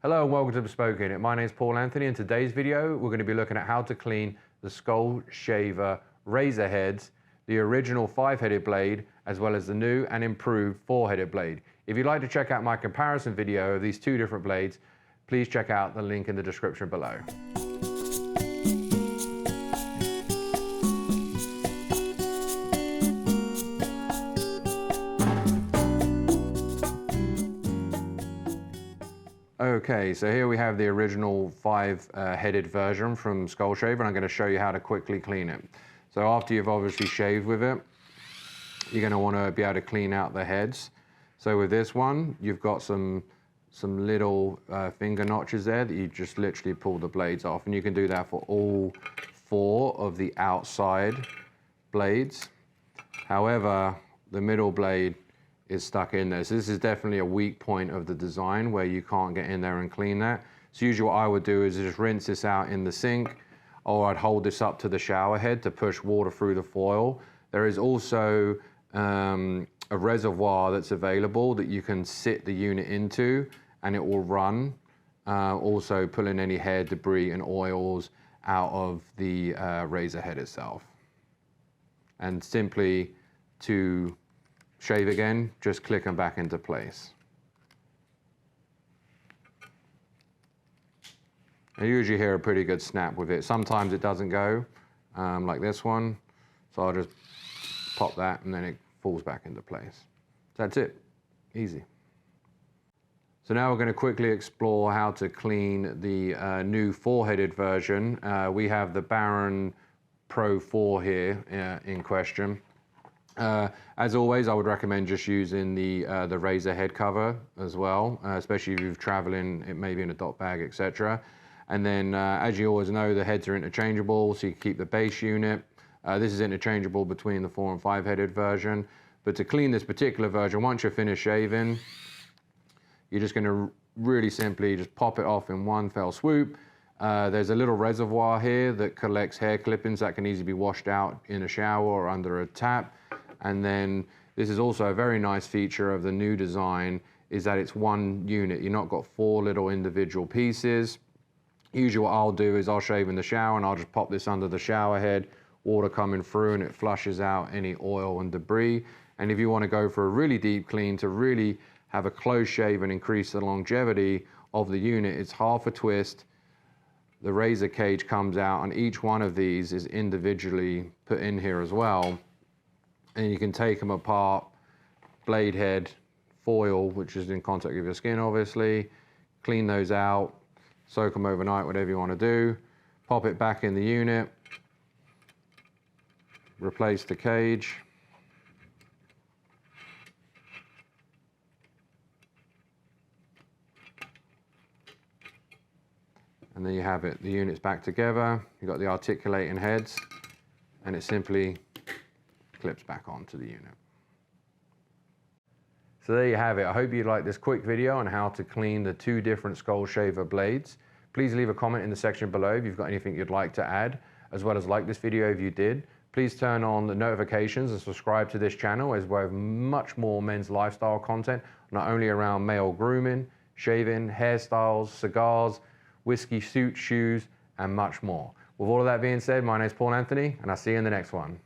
Hello and welcome to Bespoke Unit. My name is Paul Anthony. In today's video, we're going to be looking at how to clean the Skull Shaver razor heads, the original 5-headed blade, as well as the new and improved 4-headed blade. If you'd like to check out my comparison video of these two different blades, please check out the link in the description below. Okay, so here we have the original 5-headed version from Skull Shaver, and I'm going to show you how to quickly clean it. So after you've obviously shaved with it, you're going to want to be able to clean out the heads. So with this one, you've got some little finger notches there that you just literally pull the blades off, and you can do that for all 4 of the outside blades. However, the middle blade is stuck in there. So this is definitely a weak point of the design where you can't get in there and clean that. So usually what I would do is just rinse this out in the sink, or I'd hold this up to the shower head to push water through the foil. There is also a reservoir that's available that you can sit the unit into and it will run, also pulling any hair debris and oils out of the razor head itself. And simply to shave again, just click them back into place. I usually hear a pretty good snap with it. Sometimes it doesn't go, like this one. So I'll just pop that and then it falls back into place. That's it, easy. So now we're going to quickly explore how to clean the new 4-headed version. We have the Baron Pro 4 here in question. As always, I would recommend just using the razor head cover as well, especially if you're traveling, it may be in a dot bag, etc. And then, as you always know, the heads are interchangeable, so you can keep the base unit. This is interchangeable between the 4- and 5-headed version. But to clean this particular version, once you're finished shaving, you're just going to really simply just pop it off in one fell swoop. There's a little reservoir here that collects hair clippings that can easily be washed out in a shower or under a tap. And then this is also a very nice feature of the new design, is that it's one unit. You've not got 4 little individual pieces. Usually what I'll do is I'll shave in the shower and I'll just pop this under the shower head, water coming through, and it flushes out any oil and debris. And if you want to go for a really deep clean to really have a close shave and increase the longevity of the unit, it's half a twist. The razor cage comes out, and each one of these is individually put in here as well. And you can take them apart, blade head, foil, which is in contact with your skin obviously, clean those out, soak them overnight, whatever you want to do, pop it back in the unit, replace the cage, and there you have it. The unit's back together, you've got the articulating heads, and it simply clips back onto the unit. So there you have it. I hope you liked this quick video on how to clean the 2 different Skull Shaver blades. Please leave a comment in the section below if you've got anything you'd like to add, as well as like this video if you did. Please turn on the notifications and subscribe to this channel, as we have much more men's lifestyle content, not only around male grooming, shaving, hairstyles, cigars, whiskey suits, shoes, and much more. With all of that being said, my name is Paul Anthony, and I'll see you in the next one.